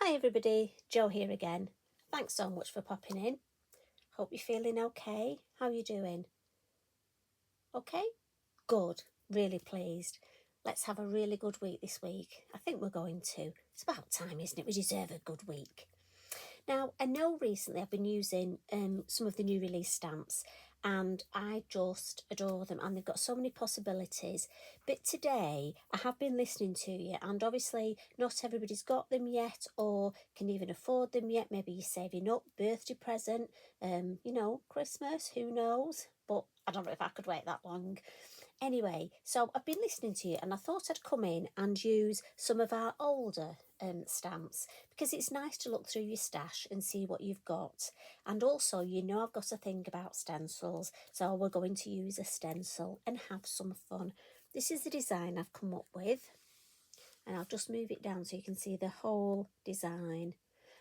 Hi everybody, Jo here again. Thanks so much for popping in. Hope you're feeling okay. How are you doing? Okay? Good. Really pleased. Let's have a really good week this week. I think we're going to. It's about time, isn't it? We deserve a good week. Now, I know recently I've been using some of the new release stamps and I just adore them and they've got so many possibilities. But today I have been listening to you and obviously not everybody's got them yet or can even afford them yet. Maybe you're saving up, birthday present, Christmas, who knows? But I don't know if I could wait that long. Anyway, so I've been listening to you and I thought I'd come in and use some of our older stamps because it's nice to look through your stash and see what you've got. And also, I've got a thing about stencils, so we're going to use a stencil and have some fun. This is the design I've come up with, and I'll just move it down so you can see the whole design.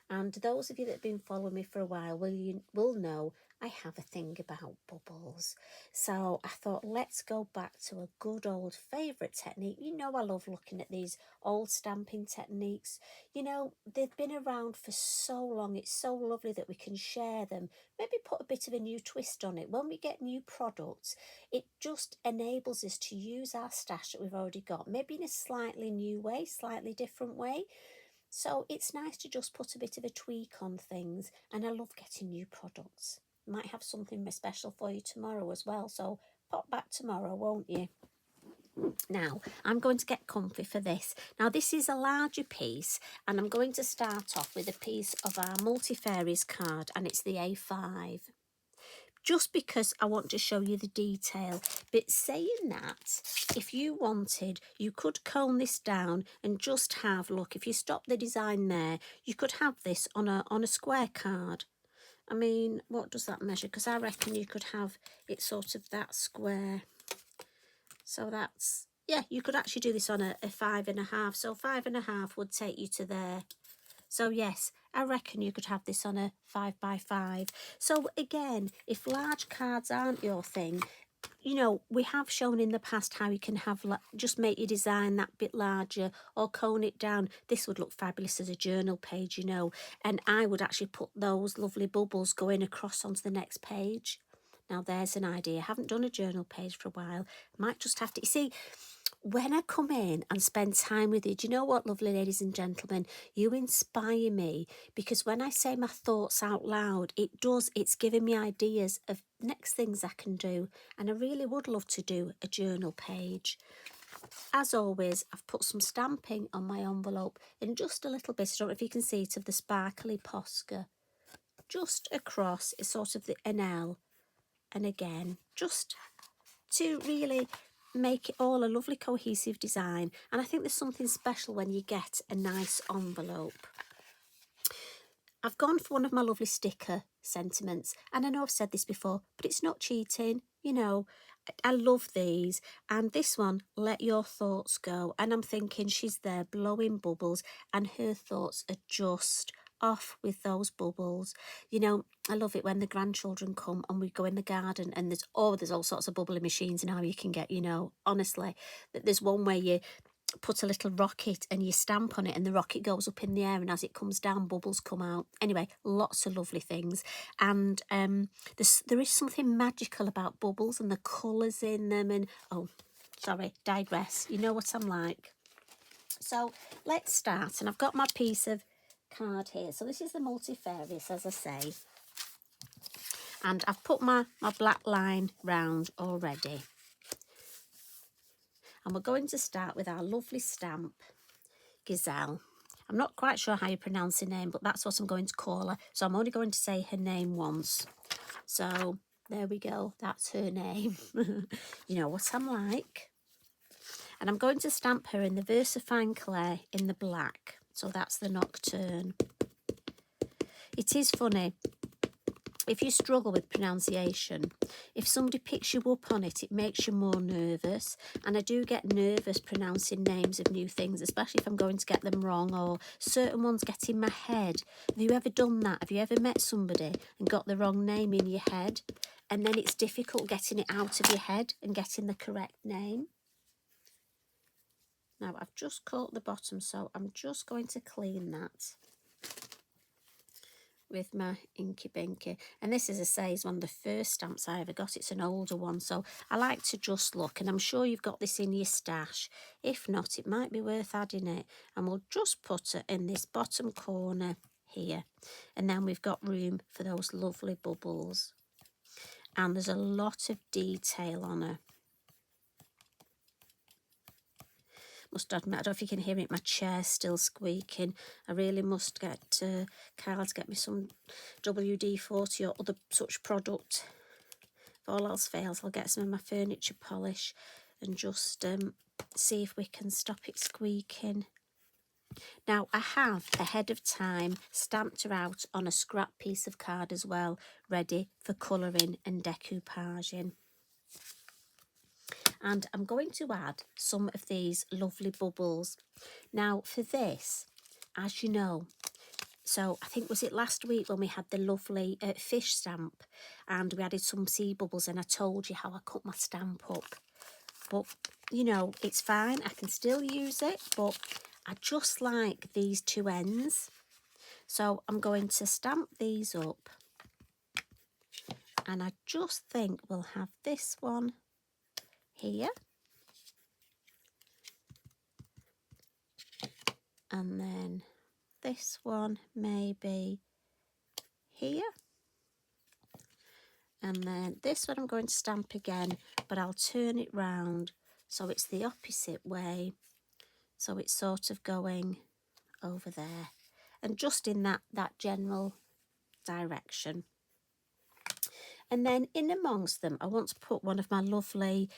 And those of you that have been following me for a while will know I have a thing about bubbles. So I thought, let's go back to a good old favourite technique. I love looking at these old stamping techniques. They've been around for so long. It's so lovely that we can share them. Maybe put a bit of a new twist on it. When we get new products, it just enables us to use our stash that we've already got, maybe in a slightly new way, slightly different way. So it's nice to just put a bit of a tweak on things, and I love getting new products. Might have something special for you tomorrow as well, so pop back tomorrow, won't you? Now, I'm going to get comfy for this. Now, this is a larger piece, and I'm going to start off with a piece of our multi-fairies card, and it's the A5. Just because I want to show you the detail. But saying that, if you wanted, you could comb this down and just have, look, if you stop the design there, you could have this on a square card. I mean, what does that measure? Because I reckon you could have it sort of that square. So that's, yeah, you could actually do this on a 5.5. So 5.5 would take you to there. So yes, I reckon you could have this on a 5x5. So again, if large cards aren't your thing, we have shown in the past how you can have, just make your design that bit larger or cone it down. This would look fabulous as a journal page, and I would actually put those lovely bubbles going across onto the next page. Now there's an idea. I haven't done a journal page for a while. Might just have to, you see, when I come in and spend time with you, do you know what, lovely ladies and gentlemen? You inspire me because when I say my thoughts out loud, it's giving me ideas of next things I can do. And I really would love to do a journal page. As always, I've put some stamping on my envelope and just a little bit, I don't know if you can see it, of the sparkly Posca. Just across is sort of an L. And again, just to really make it all a lovely cohesive design. And I think there's something special when you get a nice envelope. I've gone for one of my lovely sticker sentiments, and I know I've said this before, but it's not cheating. I love these. And this one, let your thoughts go. And I'm thinking she's there blowing bubbles and her thoughts are just off with those bubbles. I love it when the grandchildren come and we go in the garden and there's all sorts of bubbly machines now you can get, honestly. There's one where you put a little rocket and you stamp on it and the rocket goes up in the air and as it comes down bubbles come out. Anyway, lots of lovely things. And there is something magical about bubbles and the colours in them and digress. You know what I'm like. So let's start, and I've got my piece of card here. So this is the multifarious, as I say, and I've put my black line round already. And we're going to start with our lovely stamp, Giselle. I'm not quite sure how you pronounce her name, but that's what I'm going to call her. So I'm only going to say her name once. So there we go. That's her name. You know what I'm like. And I'm going to stamp her in the VersaFine Clay in the black. So that's the Nocturne. It is funny. If you struggle with pronunciation, if somebody picks you up on it, it makes you more nervous. And I do get nervous pronouncing names of new things, especially if I'm going to get them wrong or certain ones get in my head. Have you ever done that? Have you ever met somebody and got the wrong name in your head? And then it's difficult getting it out of your head and getting the correct name. Now, I've just caught the bottom, so I'm just going to clean that. with my Inky Binky. And this, as I say, is one of the first stamps I ever got. It's an older one, so I like to just look, and I'm sure you've got this in your stash. If not, it might be worth adding it. And we'll just put it in this bottom corner here, and then we've got room for those lovely bubbles. And there's a lot of detail on her. Must admit, I don't know if you can hear it, my chair's still squeaking. I really must get Carl to get me some WD-40 or other such product. If all else fails, I'll get some of my furniture polish and just see if we can stop it squeaking. Now, I have, ahead of time, stamped her out on a scrap piece of card as well, ready for colouring and decoupaging. And I'm going to add some of these lovely bubbles. Now, for this, as you know, so I think, was it last week when we had the lovely fish stamp and we added some sea bubbles, and I told you how I cut my stamp up. But, you know, it's fine. I can still use it, but I just like these two ends. So I'm going to stamp these up. And I just think we'll have this one here. And then this one maybe here. And then this one I'm going to stamp again, but I'll turn it round so it's the opposite way. So it's sort of going over there and just in that general direction. And then in amongst them, I want to put one of my lovely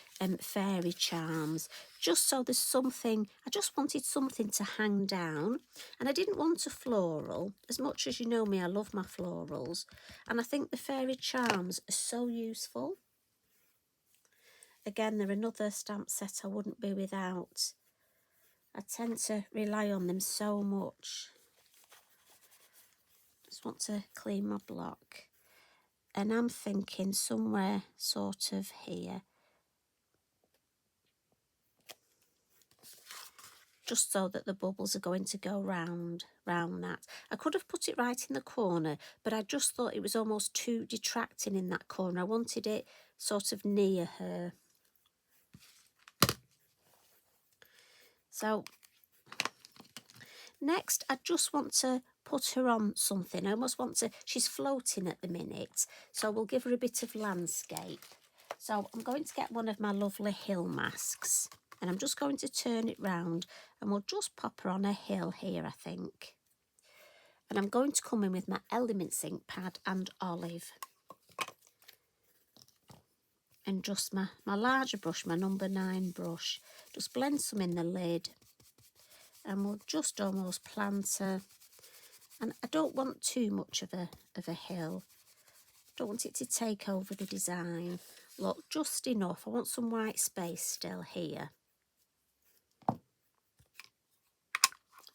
fairy charms, just so there's something. I just wanted something to hang down, and I didn't want a floral. As much as you know me, I love my florals, and I think the fairy charms are so useful. Again, they're another stamp set I wouldn't be without. I tend to rely on them so much. Just want to clean my block. And I'm thinking somewhere sort of here. Just so that the bubbles are going to go round that. I could have put it right in the corner, but I just thought it was almost too detracting in that corner. I wanted it sort of near her. So next, I just want to put her on something. I almost want to, she's floating at the minute, so we'll give her a bit of landscape. So I'm going to get one of my lovely hill masks, and I'm just going to turn it round, and we'll just pop her on a hill here, I think. And I'm going to come in with my Elements ink pad and olive. And just my larger brush, my number 9 brush. Just blend some in the lid. And we'll just almost plant her. And I don't want too much of a hill. Don't want it to take over the design. Look, just enough. I want some white space still here. So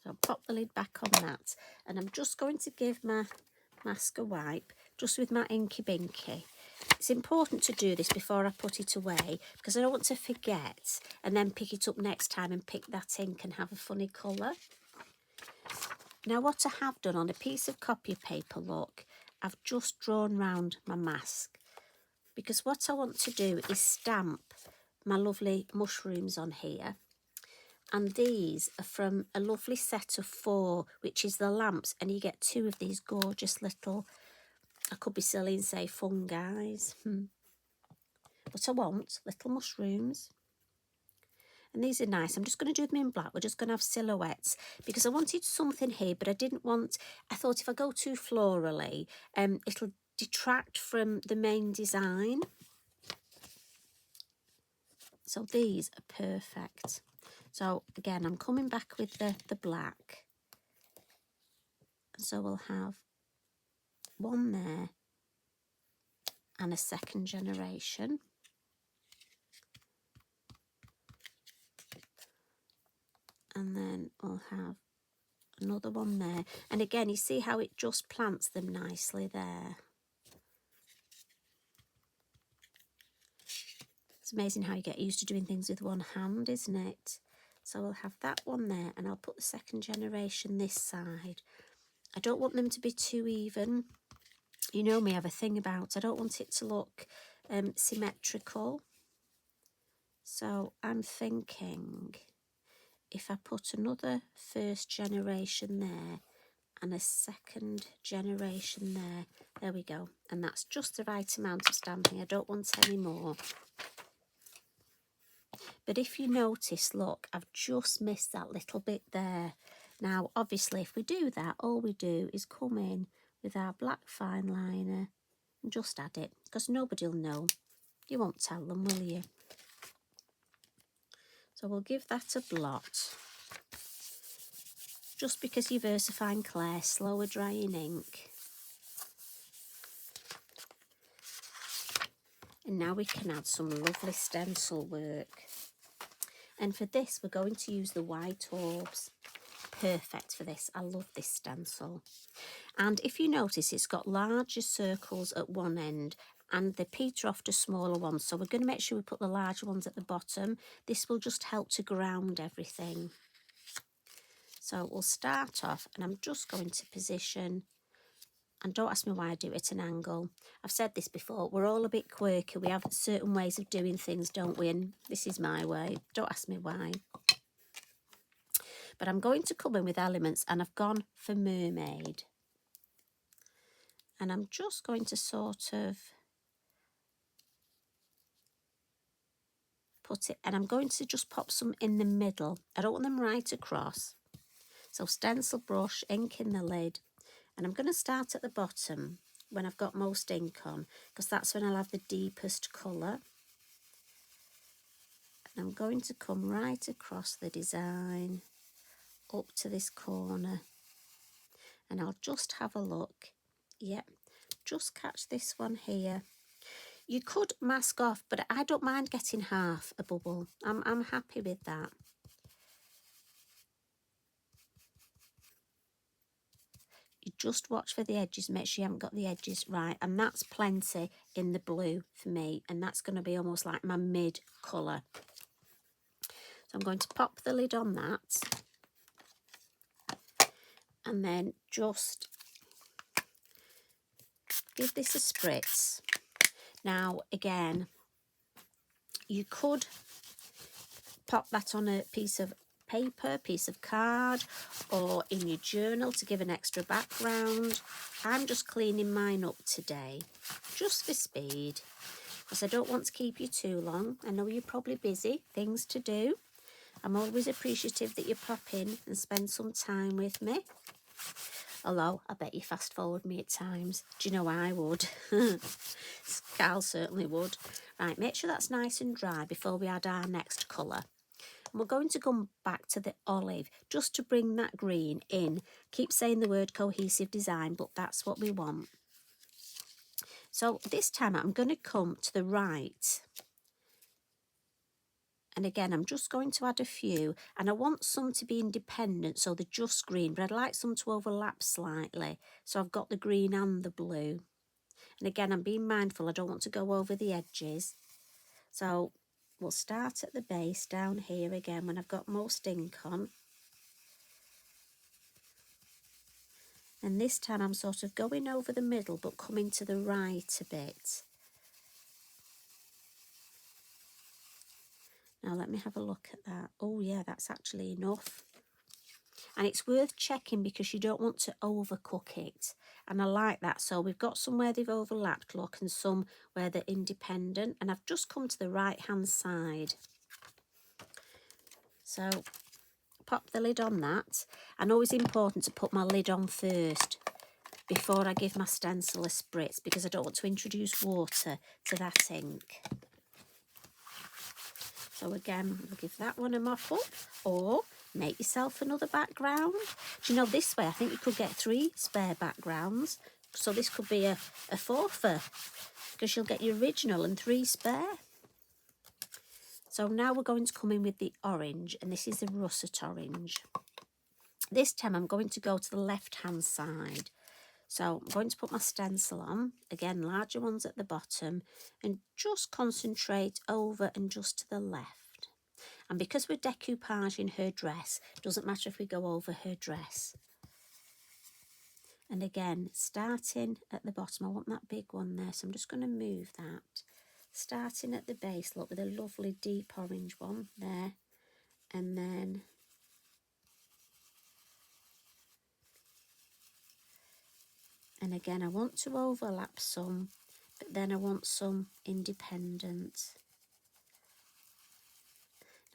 I'll pop the lid back on that. And I'm just going to give my mask a wipe, just with my Inky Binky. It's important to do this before I put it away, because I don't want to forget and then pick it up next time and pick that ink and have a funny colour. Now, what I have done on a piece of copy paper, look, I've just drawn round my mask, because what I want to do is stamp my lovely mushrooms on here. And these are from a lovely set of 4, which is the lamps, and you get 2 of these gorgeous little, I could be silly and say fungi, but I want little mushrooms. And these are nice. I'm just going to do them in black. We're just going to have silhouettes, because I wanted something here, but I didn't want, I thought if I go too florally, it'll detract from the main design. So these are perfect. So again, I'm coming back with the black. So we'll have one there and a second generation. And then we'll have another one there. And again, you see how it just plants them nicely there. It's amazing how you get used to doing things with one hand, isn't it? So we'll have that one there, and I'll put the second generation this side. I don't want them to be too even. You know me, I have a thing about, I don't want it to look symmetrical. So I'm thinking if I put another first generation there and a second generation there we go. And that's just the right amount of stamping. I don't want any more. But if you notice, look, I've just missed that little bit there. Now, obviously, if we do that, all we do is come in with our black fine liner and just add it, because nobody will know. You won't tell them, will you? So we'll give that a blot. Just because you're versifying clay, slower drying ink. And now we can add some lovely stencil work. And for this, we're going to use the white orbs. Perfect for this. I love this stencil. And if you notice, it's got larger circles at one end and they peter off to smaller ones. So we're going to make sure we put the larger ones at the bottom. This will just help to ground everything. So we'll start off, and I'm just going to position, and don't ask me why I do it at an angle. I've said this before, we're all a bit quirky. We have certain ways of doing things, don't we? And this is my way. Don't ask me why. But I'm going to come in with elements, and I've gone for mermaid. And I'm just going to sort of put it, and I'm going to just pop some in the middle. I don't want them right across. So stencil brush, ink in the lid, and I'm going to start at the bottom when I've got most ink on, because that's when I'll have the deepest colour. And I'm going to come right across the design up to this corner, and I'll just have a look. Yep, just catch this one here. You could mask off, but I don't mind getting half a bubble. I'm happy with that. You just watch for the edges, make sure you haven't got the edges right, and that's plenty in the blue for me, and that's going to be almost like my mid colour. So I'm going to pop the lid on that, and then just give this a spritz. Now again, you could pop that on a piece of paper, piece of card, or in your journal to give an extra background. I'm just cleaning mine up today, just for speed, because I don't want to keep you too long. I know you're probably busy, things to do. I'm always appreciative that you pop in and spend some time with me. Although, I bet you fast forward me at times. Do you know I would? Carl certainly would. Right, make sure that's nice and dry before we add our next colour. And we're going to come back to the olive just to bring that green in. Keep saying the word cohesive design, but that's what we want. So this time I'm going to come to the right. And again, I'm just going to add a few. And I want some to be independent, so they're just green. But I'd like some to overlap slightly. So I've got the green and the blue. And again, I'm being mindful. I don't want to go over the edges. So we'll start at the base down here again when I've got most ink on. And this time I'm sort of going over the middle but coming to the right a bit. Now let me have a look at that. Oh yeah, that's actually enough. And it's worth checking because you don't want to overcook it. And I like that. So we've got some where they've overlapped, look, and some where they're independent. And I've just come to the right-hand side. So pop the lid on that. I know it's important to put my lid on first before I give my stencil a spritz, because I don't want to introduce water to that ink. So again, we'll give that one a mop up, or make yourself another background. Do you know, this way I think you could get 3 spare backgrounds. So this could be a 4-fer, because you'll get your original and 3 spare. So now we're going to come in with the orange, and this is the russet orange. This time I'm going to go to the left-hand side. So I'm going to put my stencil on, again larger ones at the bottom, and just concentrate over and just to the left. And because we're decoupaging her dress, it doesn't matter if we go over her dress. And again, starting at the bottom, I want that big one there, so I'm just going to move that. Starting at the base, look, with a lovely deep orange one there. And then again, I want to overlap some, but then I want some independent.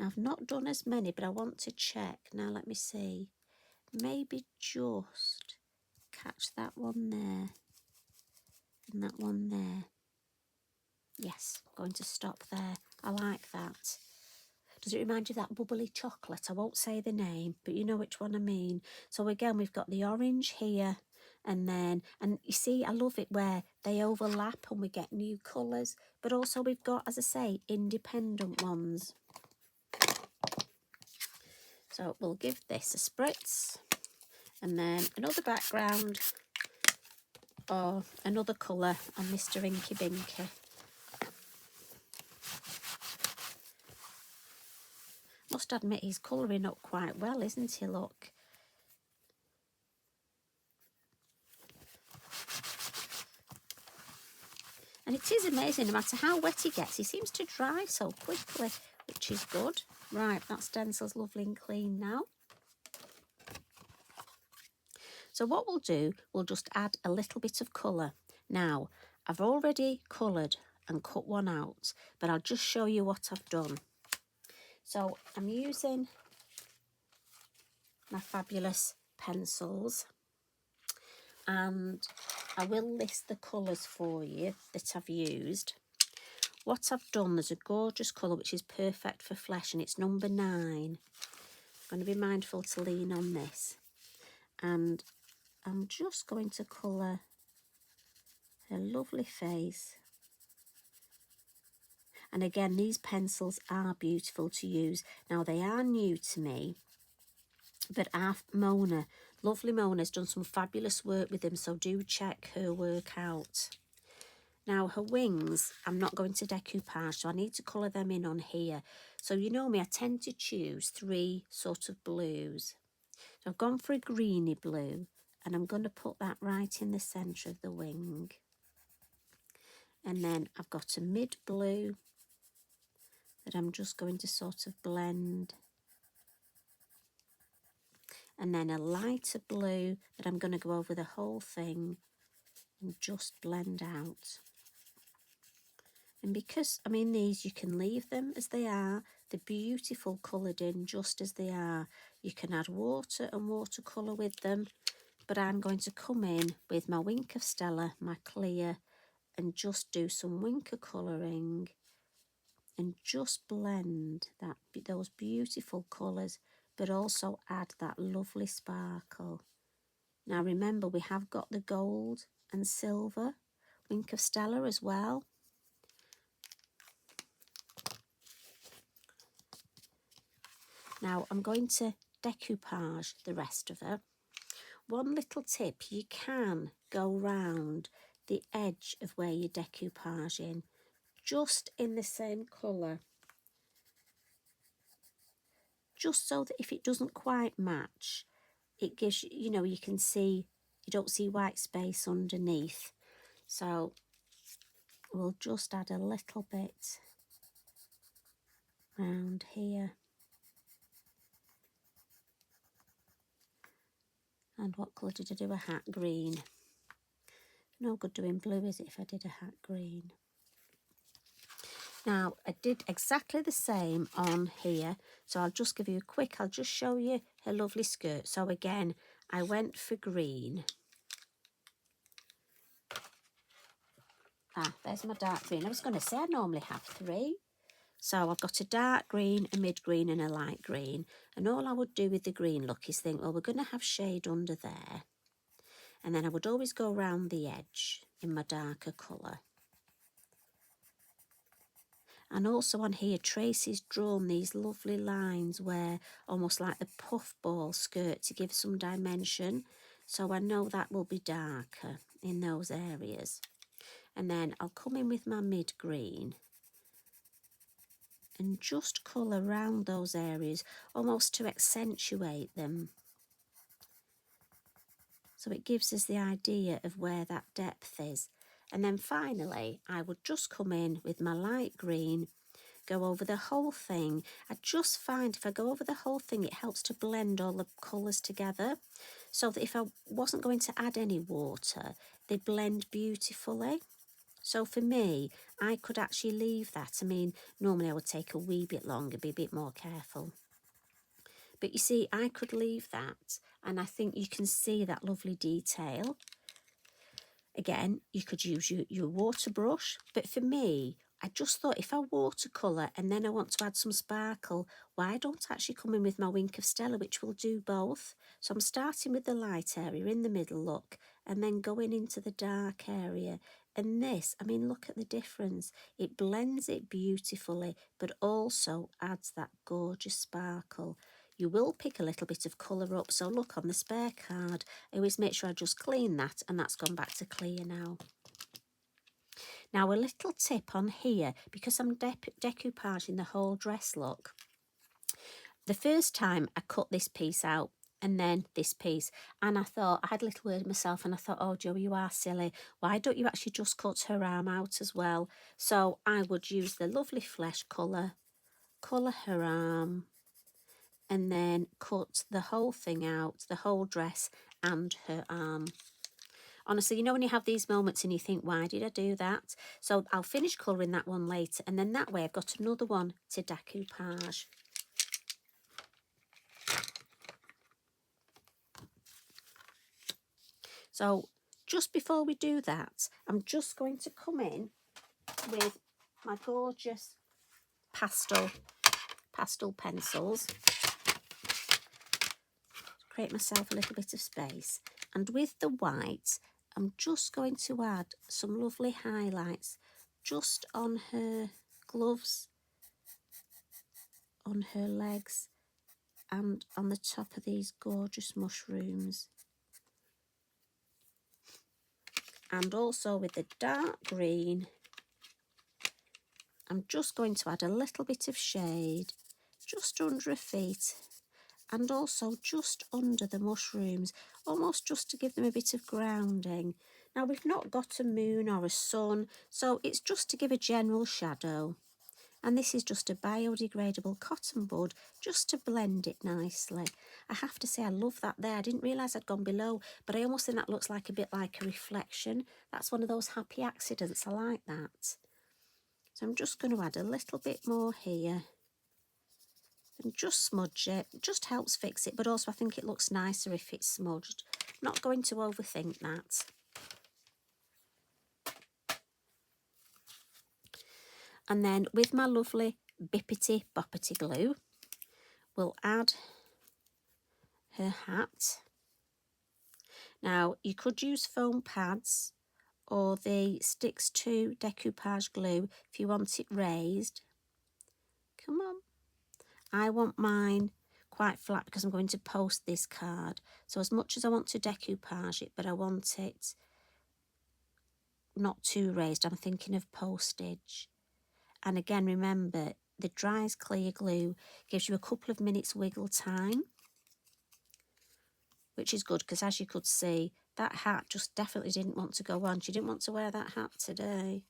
Now, I've not done as many, but I want to check. Now, let me see. Maybe just catch that one there and that one there. Yes, I'm going to stop there. I like that. Does it remind you of that bubbly chocolate? I won't say the name, but you know which one I mean. So again, we've got the orange here, and you see, I love it where they overlap and we get new colours, but also we've got, as I say, independent ones. So we'll give this a spritz, and then another background or another colour on Mr. Inky Binky. Must admit he's colouring up quite well, isn't he? Look. And it is amazing, no matter how wet he gets, he seems to dry so quickly, which is good. Right, that stencil's lovely and clean now. So what we'll do, we'll just add a little bit of colour. Now, I've already coloured and cut one out, but I'll just show you what I've done. So I'm using my fabulous pencils, and I will list the colours for you that I've used. What I've done, there's a gorgeous colour which is perfect for flesh, and it's number 9. I'm going to be mindful to lean on this. And I'm just going to colour her lovely face. And again, these pencils are beautiful to use. Now, they are new to me, but our Mona, lovely Mona, has done some fabulous work with them, so do check her work out. Now, her wings, I'm not going to decoupage, so I need to colour them in on here. So you know me, I tend to choose 3 sort of blues. So I've gone for a greeny blue, and I'm going to put that right in the centre of the wing. And then I've got a mid blue that I'm just going to sort of blend. And then a lighter blue that I'm going to go over the whole thing and just blend out. And because, I mean, these, you can leave them as they are. They're beautiful coloured in just as they are. You can add water and watercolour with them. But I'm going to come in with my Wink of Stella, my clear, and just do some winker colouring and just blend those beautiful colours, but also add that lovely sparkle. Now remember, we have got the gold and silver Wink of Stella as well. Now I'm going to decoupage the rest of it. One little tip, you can go round the edge of where you're decoupaging, just in the same colour, just so that if it doesn't quite match, it gives you, you know, you can see, you don't see white space underneath. So we'll just add a little bit round here. And what colour did I do? A hat green. No good doing blue, is it, if I did a hat green? Now, I did exactly the same on here, so I'll just give you a quick, I'll just show you her lovely skirt. So again, I went for green. There's my dark green. I was going to say I normally have 3. So I've got a dark green, a mid green and a light green. And all I would do with the green look is think, well, we're going to have shade under there. And then I would always go around the edge in my darker colour. And also on here, Tracy's drawn these lovely lines where almost like the puffball skirt to give some dimension. So I know that will be darker in those areas. And then I'll come in with my mid green and just colour around those areas almost to accentuate them. So it gives us the idea of where that depth is. And then finally, I would just come in with my light green, go over the whole thing. I just find if I go over the whole thing, it helps to blend all the colours together. So that if I wasn't going to add any water, they blend beautifully. So for me, I could actually leave that. I mean, normally I would take a wee bit longer, be a bit more careful. But you see, I could leave that, and I think you can see that lovely detail. Again, you could use your water brush, but for me, I just thought if I watercolour and then I want to add some sparkle, why don't I actually come in with my Wink of Stella, which will do both. So I'm starting with the light area in the middle, look, and then going into the dark area. And this, I mean, look at the difference. It blends it beautifully, but also adds that gorgeous sparkle. You will pick a little bit of colour up, so look on the spare card, I always make sure I just clean that, and that's gone back to clear now. Now a little tip on here, because I'm decoupaging the whole dress, look. The first time I cut this piece out and then this piece, and I thought, I had a little word with myself and I thought, oh Jo, you are silly. Why don't you actually just cut her arm out as well? So I would use the lovely flesh colour her arm, and then cut the whole thing out, the whole dress and her arm. Honestly, you know when you have these moments and you think, why did I do that? So I'll finish colouring that one later, and then that way I've got another one to decoupage. So just before we do that, I'm just going to come in with my gorgeous pastel pencils. Create myself a little bit of space, and with the white I'm just going to add some lovely highlights just on her gloves, on her legs, and on the top of these gorgeous mushrooms. And also with the dark green, I'm just going to add a little bit of shade just under her feet, and also just under the mushrooms, almost just to give them a bit of grounding. Now we've not got a moon or a sun, so it's just to give a general shadow. And this is just a biodegradable cotton bud, just to blend it nicely. I have to say I love that there. I didn't realise I'd gone below, but I almost think that looks like a bit like a reflection. That's one of those happy accidents. I like that. So I'm just going to add a little bit more here. And just smudge it. Just helps fix it, but also I think it looks nicer if it's smudged. Not going to overthink that. And then with my lovely Bippity Boppity glue, we'll add her hat. Now you could use foam pads or the Sticks to decoupage glue if you want it raised. Come on. I want mine quite flat because I'm going to post this card. So as much as I want to decoupage it, but I want it not too raised, I'm thinking of postage. And again, remember, the dries clear glue gives you a couple of minutes wiggle time, which is good because as you could see, that hat just definitely didn't want to go on. She didn't want to wear that hat today.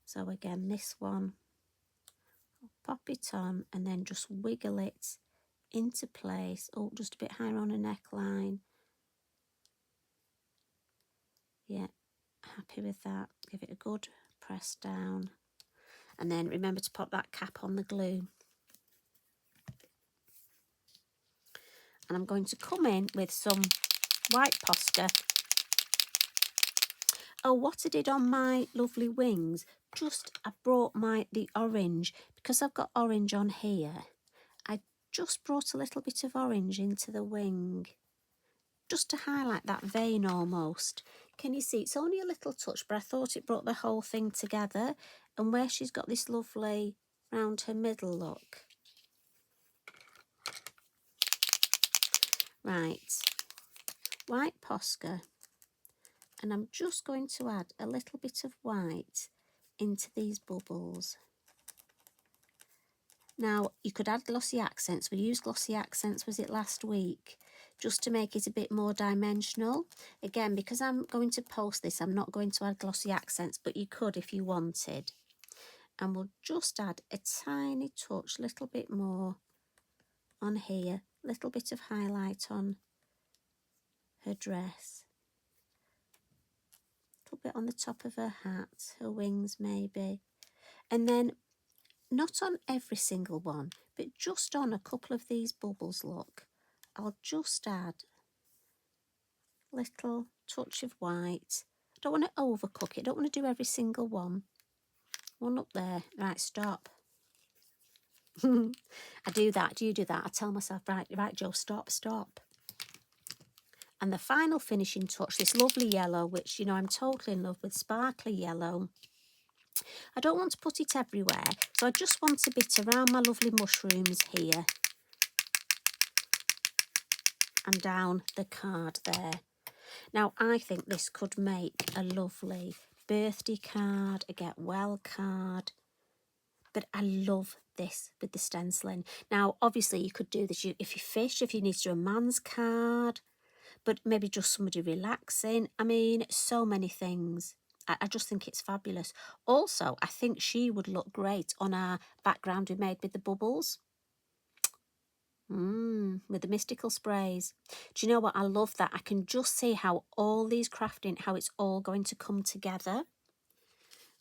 So again, this one, I'll pop it on and then just wiggle it into place. Oh, just a bit higher on a neckline. Yeah, happy with that. Give it a good press down. And then remember to pop that cap on the glue. And I'm going to come in with some white Posca. Oh, what I did on my lovely wings, I brought the orange, because I've got orange on here, I just brought a little bit of orange into the wing, just to highlight that vein almost. Can you see? It's only a little touch, but I thought it brought the whole thing together. And where she's got this lovely round her middle look. Right, white Posca, and I'm just going to add a little bit of white into these bubbles. Now, you could add glossy accents. We used glossy accents, was it last week? Just to make it a bit more dimensional. Again, because I'm going to post this, I'm not going to add glossy accents, but you could if you wanted. And we'll just add a tiny touch, little bit more on here, little bit of highlight on her dress. A little bit on the top of her hat, her wings maybe. And then not on every single one, but just on a couple of these bubbles, look. I'll just add a little touch of white. I don't want to overcook it. I don't want to do every single one. One up there. Right, stop. I do that. Do you do that? I tell myself, right, Joe, stop. And the final finishing touch, this lovely yellow, which, you know, I'm totally in love with, sparkly yellow. I don't want to put it everywhere, so I just want a bit around my lovely mushrooms here. And down the card there. Now, I think this could make a lovely birthday card, a get well card. But I love this with the stenciling. Now, obviously, you could do this if you fish, if you need to do a man's card, but maybe just somebody relaxing. I mean, so many things. I just think it's fabulous. Also, I think she would look great on our background we made with the bubbles. With the mystical sprays. Do you know what? I love that. I can just see how all these crafting, how it's all going to come together.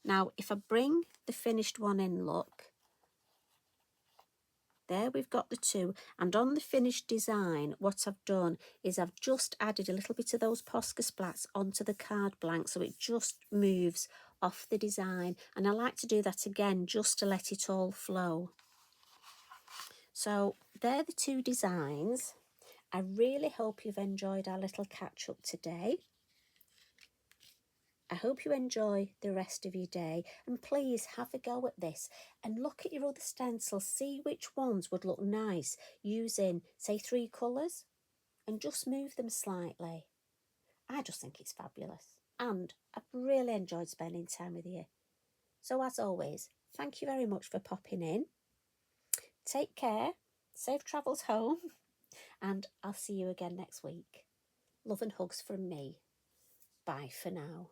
Now, if I bring the finished one in, look. There we've got the two. And on the finished design, what I've done is I've just added a little bit of those Posca splats onto the card blank, so it just moves off the design. And I like to do that again, just to let it all flow. So they're the two designs. I really hope you've enjoyed our little catch up today. I hope you enjoy the rest of your day, and please have a go at this and look at your other stencils, see which ones would look nice using, say, 3 colours, and just move them slightly. I just think it's fabulous, and I've really enjoyed spending time with you. So as always, thank you very much for popping in. Take care, safe travels home, and I'll see you again next week. Love and hugs from me. Bye for now.